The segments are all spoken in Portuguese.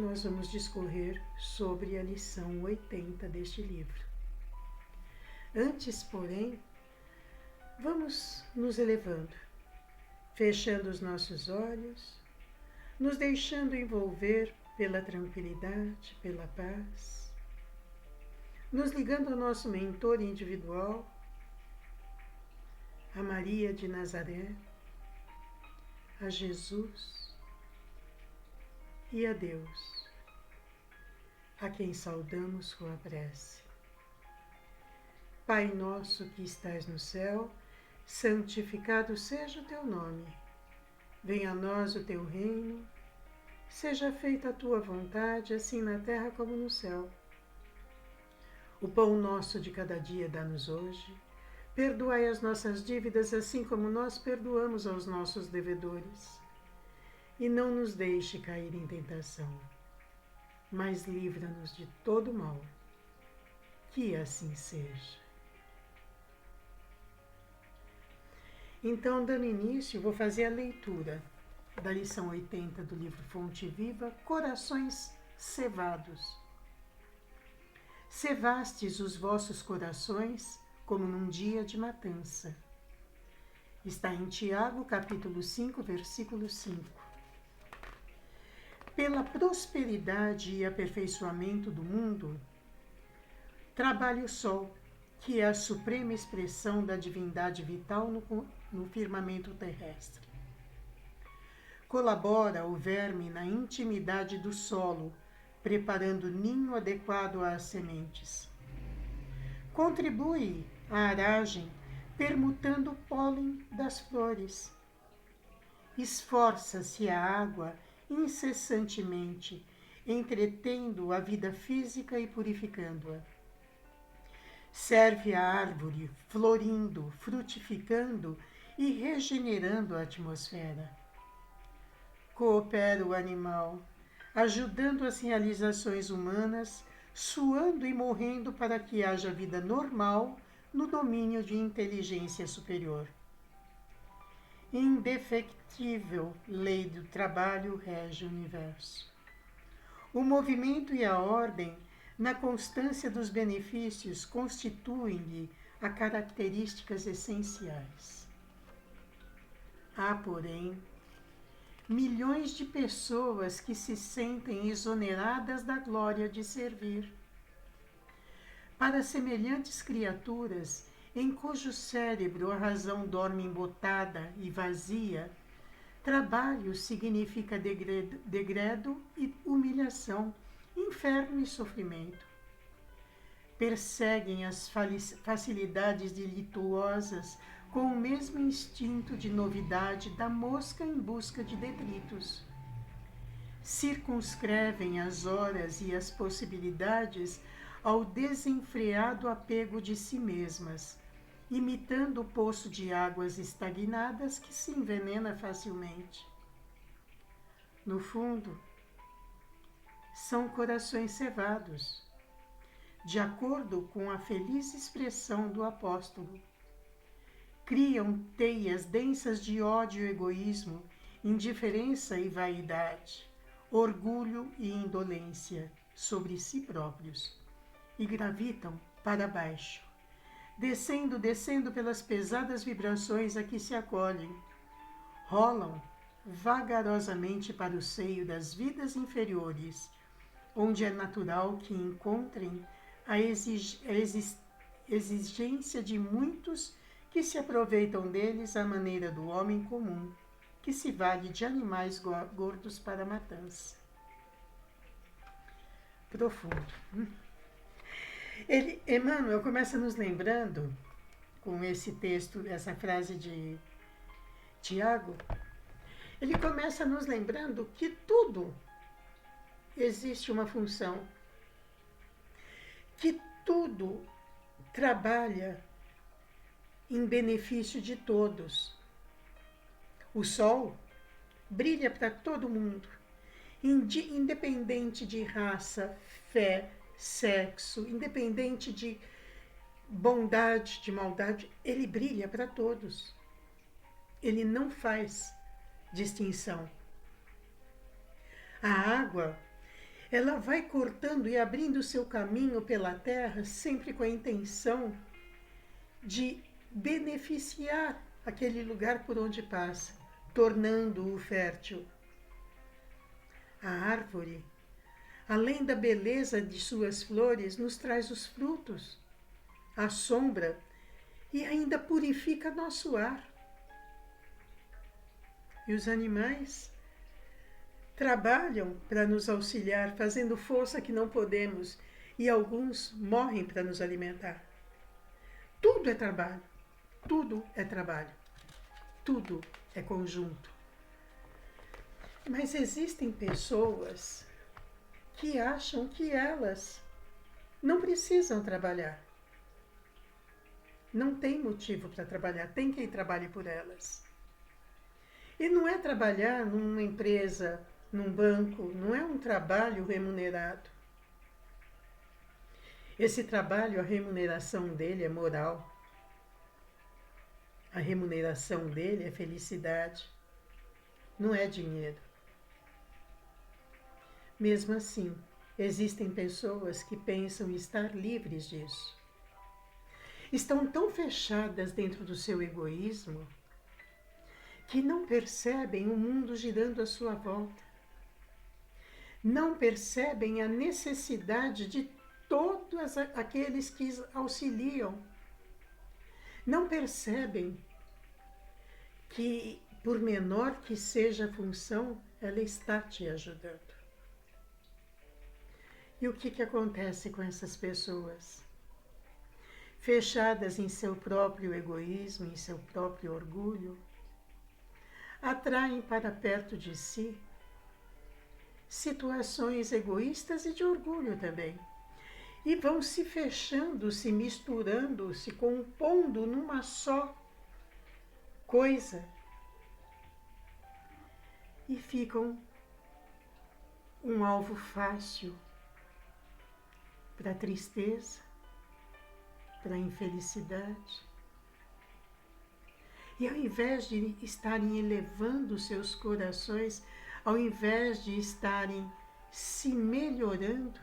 nós vamos discorrer sobre a lição 80 deste livro. Antes, porém, vamos nos elevando, fechando os nossos olhos, nos deixando envolver pela tranquilidade, pela paz, nos ligando ao nosso mentor individual, a Maria de Nazaré, a Jesus e a Deus, a quem saudamos com a prece. Pai nosso que estais no céu, santificado seja o teu nome. Venha a nós o teu reino, seja feita a tua vontade, assim na terra como no céu. O pão nosso de cada dia dá-nos hoje. Perdoai as nossas dívidas, assim como nós perdoamos aos nossos devedores. E não nos deixe cair em tentação, mas livra-nos de todo mal. Que assim seja. Então, dando início, vou fazer a leitura da lição 80 do livro Fonte Viva, Corações Cevados. Cevastes os vossos corações como num dia de matança. Está em Tiago, capítulo 5, versículo 5. Pela prosperidade e aperfeiçoamento do mundo, trabalha o sol, que é a suprema expressão da divindade vital no firmamento terrestre. Colabora o verme na intimidade do solo, preparando ninho adequado às sementes. Contribui à aragem, permutando o pólen das flores. Esforça-se a água incessantemente, entretendo a vida física e purificando-a. Serve a árvore, florindo, frutificando e regenerando a atmosfera. Coopera o animal, ajudando as realizações humanas, suando e morrendo para que haja vida normal no domínio de inteligência superior. Indefectível lei do trabalho rege o universo. O movimento e a ordem, na constância dos benefícios, constituem-lhe a características essenciais. Há, porém, milhões de pessoas que se sentem exoneradas da glória de servir. Para semelhantes criaturas, em cujo cérebro a razão dorme embotada e vazia, trabalho significa degredo e humilhação, inferno e sofrimento. Perseguem as facilidades delituosas com o mesmo instinto de novidade da mosca em busca de detritos. Circunscrevem as horas e as possibilidades ao desenfreado apego de si mesmas, imitando o poço de águas estagnadas que se envenena facilmente. No fundo, são corações cevados, de acordo com a feliz expressão do apóstolo. Criam teias densas de ódio e egoísmo, indiferença e vaidade, orgulho e indolência sobre si próprios, e gravitam para baixo, descendo pelas pesadas vibrações a que se acolhem, rolam vagarosamente para o seio das vidas inferiores, onde é natural que encontrem a exigência de muitos que se aproveitam deles à maneira do homem comum, que se vale de animais gordos para a matança. Profundo. Emmanuel começa nos lembrando, com esse texto, essa frase de Tiago, ele começa nos lembrando que tudo existe uma função, que tudo trabalha em benefício de todos. O sol brilha para todo mundo, independente de raça, fé, sexo, independente de bondade, de maldade, ele brilha para todos. Ele não faz distinção. A água ela vai cortando e abrindo o seu caminho pela terra, sempre com a intenção de beneficiar aquele lugar por onde passa, tornando-o fértil. A árvore, além da beleza de suas flores, nos traz os frutos, a sombra e ainda purifica nosso ar. E os animais trabalham para nos auxiliar, fazendo força que não podemos, e alguns morrem para nos alimentar. Tudo é trabalho, tudo é trabalho, tudo é conjunto. Mas existem pessoas que acham que elas não precisam trabalhar. Não tem motivo para trabalhar, tem quem trabalhe por elas. E não é trabalhar numa empresa, num banco, não é um trabalho remunerado. Esse trabalho, a remuneração dele é moral. A remuneração dele é felicidade, não é dinheiro. Mesmo assim, existem pessoas que pensam estar livres disso. Estão tão fechadas dentro do seu egoísmo que não percebem o mundo girando à sua volta. Não percebem a necessidade de todos aqueles que auxiliam. Não percebem que, por menor que seja a função, ela está te ajudando. E o que acontece com essas pessoas? Fechadas em seu próprio egoísmo, em seu próprio orgulho, atraem para perto de si situações egoístas e de orgulho também. E vão se fechando, se misturando, se compondo numa só coisa. E ficam um alvo fácil para a tristeza, para a infelicidade. E ao invés de estarem elevando seus corações, ao invés de estarem se melhorando,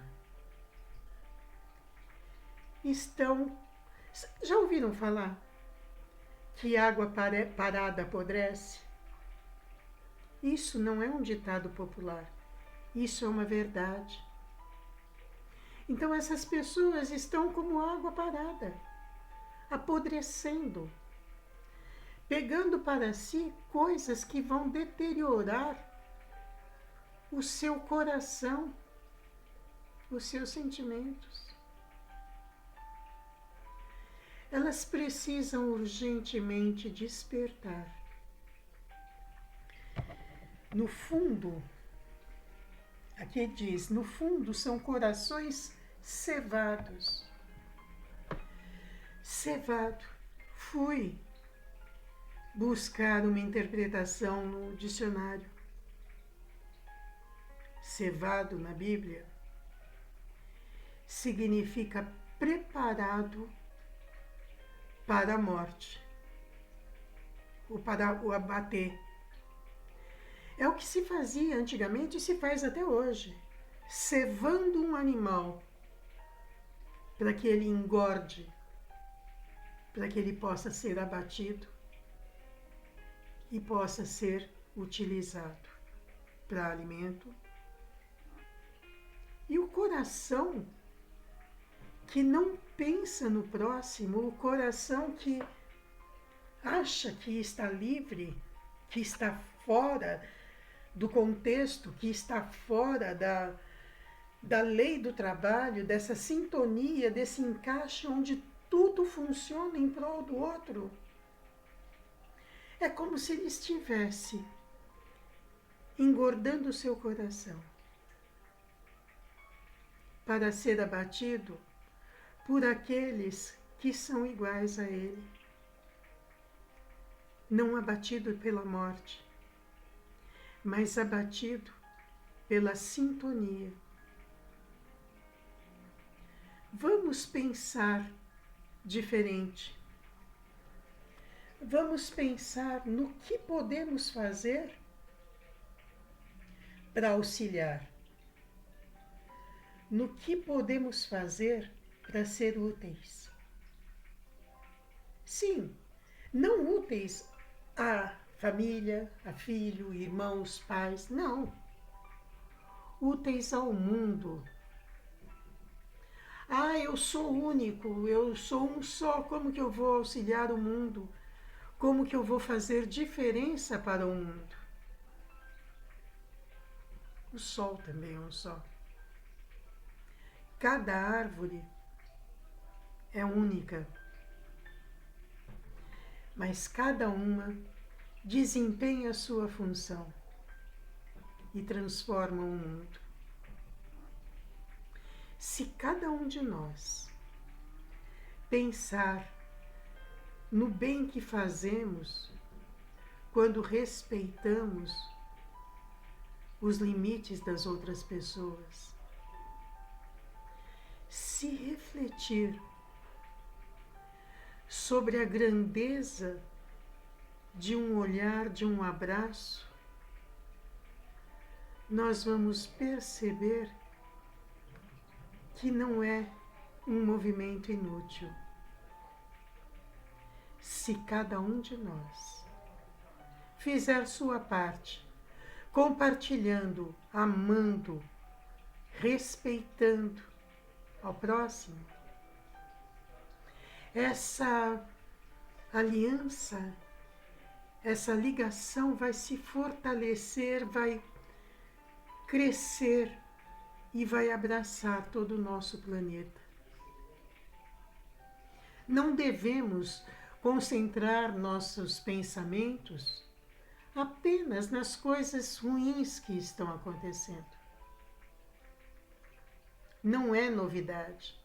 estão... Já ouviram falar que água parada apodrece? Isso não é um ditado popular, isso é uma verdade. Então essas pessoas estão como água parada, apodrecendo, pegando para si coisas que vão deteriorar o seu coração, os seus sentimentos. Elas precisam urgentemente despertar. No fundo, aqui diz, no fundo são corações cevados. Cevado. Fui buscar uma interpretação no dicionário. Cevado na Bíblia significa preparado para a morte, ou para o abater. É o que se fazia antigamente e se faz até hoje, cevando um animal para que ele engorde, para que ele possa ser abatido e possa ser utilizado para alimento. E o coração que não pensa no próximo, o coração que acha que está livre, que está fora do contexto, que está fora da lei do trabalho, dessa sintonia, desse encaixe onde tudo funciona em prol do outro. É como se ele estivesse engordando o seu coração para ser abatido por aqueles que são iguais a ele. Não abatido pela morte, mas abatido pela sintonia. Vamos pensar diferente. Vamos pensar no que podemos fazer para auxiliar. no que podemos fazer para ser úteis. Sim, não úteis à família, a filho, irmãos, pais, não. Úteis ao mundo. Ah, eu sou único, eu sou um só, como que eu vou auxiliar o mundo? Como que eu vou fazer diferença para o mundo? O sol também é um só. Cada árvore é única, mas cada uma desempenha a sua função e transforma o mundo. Se cada um de nós pensar no bem que fazemos quando respeitamos os limites das outras pessoas, se refletir sobre a grandeza de um olhar, de um abraço, nós vamos perceber que não é um movimento inútil. Se cada um de nós fizer sua parte, compartilhando, amando, respeitando ao próximo, essa aliança, essa ligação vai se fortalecer, vai crescer e vai abraçar todo o nosso planeta. Não devemos concentrar nossos pensamentos apenas nas coisas ruins que estão acontecendo. Não é novidade.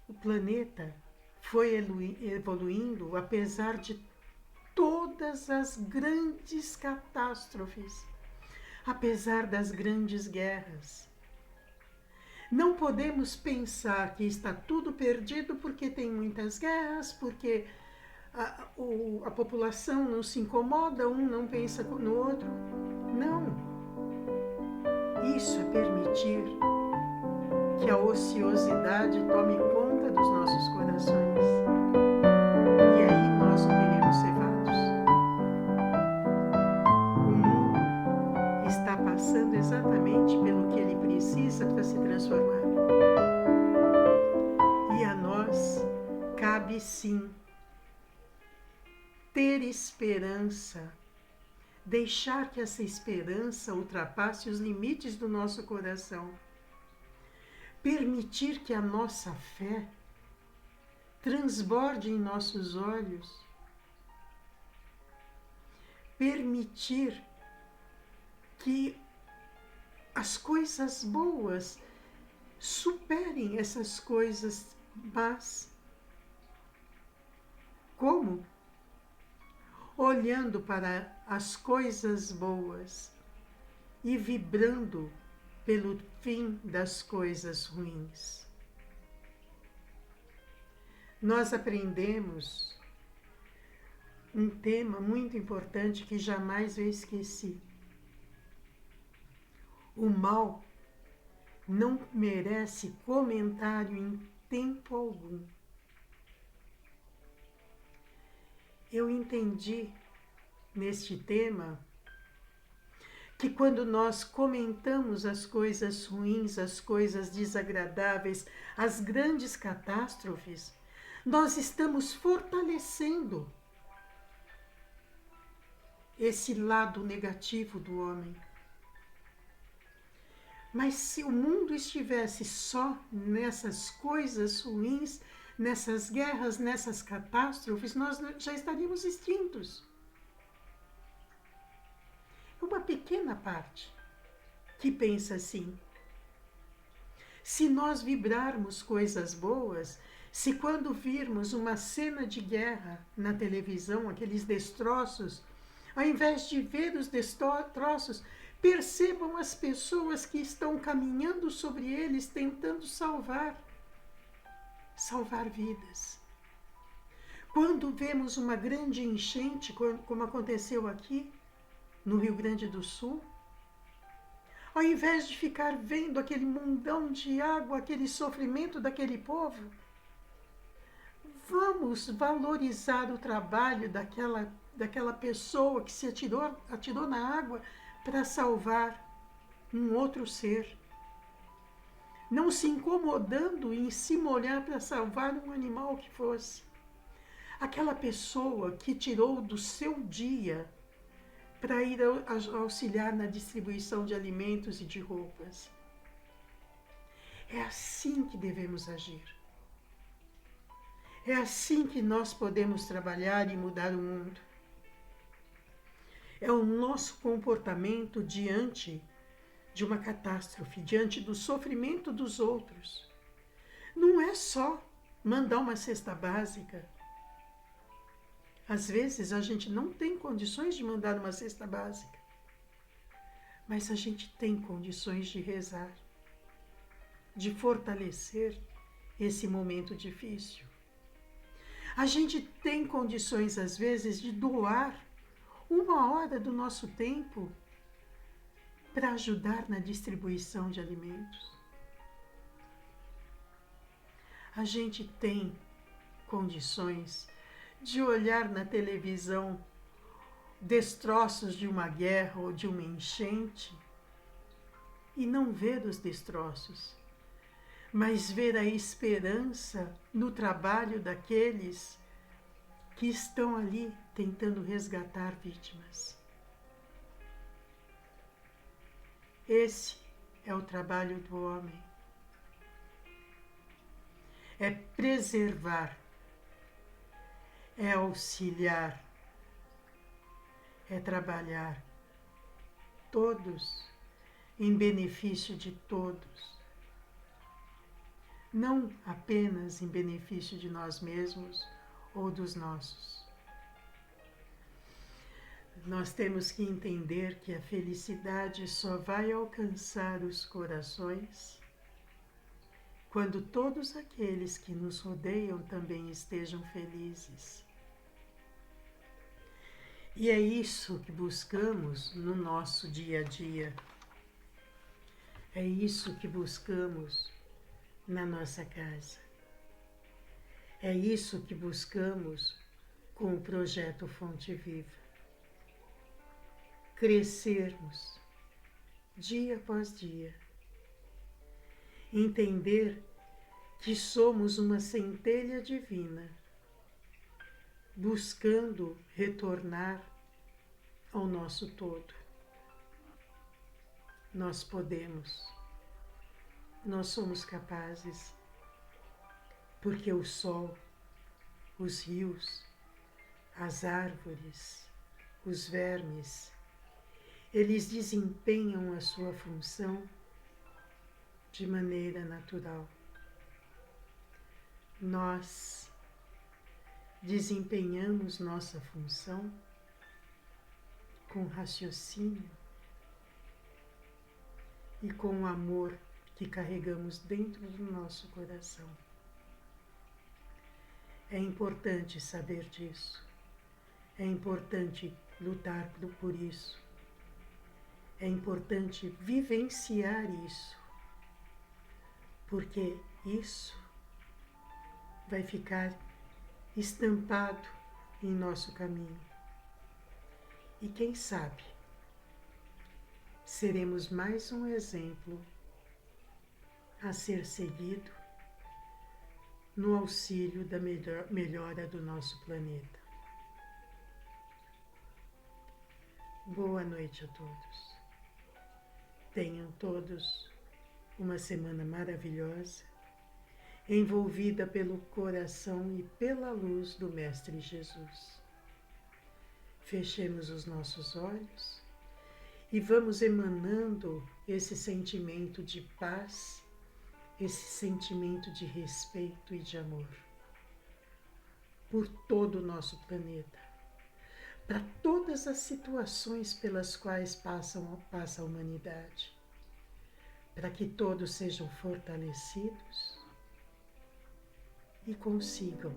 O planeta foi evoluindo apesar de todas as grandes catástrofes, apesar das grandes guerras. Não podemos pensar que está tudo perdido porque tem muitas guerras, porque a população não se incomoda, um não pensa no outro. Não. Isso é permitir que a ociosidade tome conta dos nossos corações. E aí nós seremos cevados. O mundo está passando exatamente pelo que ele precisa para se transformar. E a nós cabe sim ter esperança, deixar que essa esperança ultrapasse os limites do nosso coração, permitir que a nossa fé transborde em nossos olhos, permitir que as coisas boas superem essas coisas más. Como? Olhando para as coisas boas e vibrando pelo fim das coisas ruins. Nós aprendemos um tema muito importante que jamais eu esqueci. O mal não merece comentário em tempo algum. Eu entendi neste tema que quando nós comentamos as coisas ruins, as coisas desagradáveis, as grandes catástrofes, nós estamos fortalecendo esse lado negativo do homem. Mas se o mundo estivesse só nessas coisas ruins, nessas guerras, nessas catástrofes, nós já estaríamos extintos. Uma pequena parte que pensa assim. Se nós vibrarmos coisas boas, se quando virmos uma cena de guerra na televisão, aqueles destroços, ao invés de ver os destroços, percebam as pessoas que estão caminhando sobre eles, tentando salvar vidas. Quando vemos uma grande enchente, como aconteceu aqui no Rio Grande do Sul, Ao invés de ficar vendo aquele mundão de água, aquele sofrimento daquele povo, vamos valorizar o trabalho daquela pessoa que se atirou na água para salvar um outro ser. Não se incomodando em se molhar para salvar um animal que fosse. Aquela pessoa que tirou do seu dia para ir auxiliar na distribuição de alimentos e de roupas. É assim que devemos agir. É assim que nós podemos trabalhar e mudar o mundo. É o nosso comportamento diante de uma catástrofe, diante do sofrimento dos outros. Não é só mandar uma cesta básica. Às vezes a gente não tem condições de mandar uma cesta básica, mas a gente tem condições de rezar, de fortalecer esse momento difícil. A gente tem condições, às vezes, de doar 1 hora do nosso tempo para ajudar na distribuição de alimentos. A gente tem condições de olhar na televisão destroços de uma guerra ou de uma enchente e não ver os destroços, mas ver a esperança no trabalho daqueles que estão ali tentando resgatar vítimas. Esse é o trabalho do homem. É preservar, é auxiliar, é trabalhar todos em benefício de todos. Não apenas em benefício de nós mesmos ou dos nossos. Nós temos que entender que a felicidade só vai alcançar os corações quando todos aqueles que nos rodeiam também estejam felizes. E é isso que buscamos no nosso dia a dia. É isso que buscamos na nossa casa. É isso que buscamos com o projeto Fonte Viva. Crescermos dia após dia. Entender que somos uma centelha divina, buscando retornar ao nosso todo. Nós podemos, nós somos capazes, porque o sol, os rios, as árvores, os vermes, eles desempenham a sua função de maneira natural. Nós desempenhamos nossa função com raciocínio e com o amor que carregamos dentro do nosso coração. É importante saber disso. É importante lutar por isso. É importante vivenciar isso, porque isso vai ficar estampado em nosso caminho. E quem sabe, seremos mais um exemplo a ser seguido no auxílio da melhora do nosso planeta. Boa noite a todos. Tenham todos uma semana maravilhosa, envolvida pelo coração e pela luz do Mestre Jesus. Fechemos os nossos olhos e vamos emanando esse sentimento de paz, esse sentimento de respeito e de amor por todo o nosso planeta, para todas as situações pelas quais passa a humanidade, para que todos sejam fortalecidos e consigam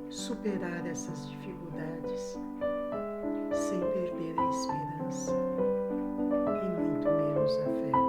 superar essas dificuldades sem perder a esperança e muito menos dai-nos a fé.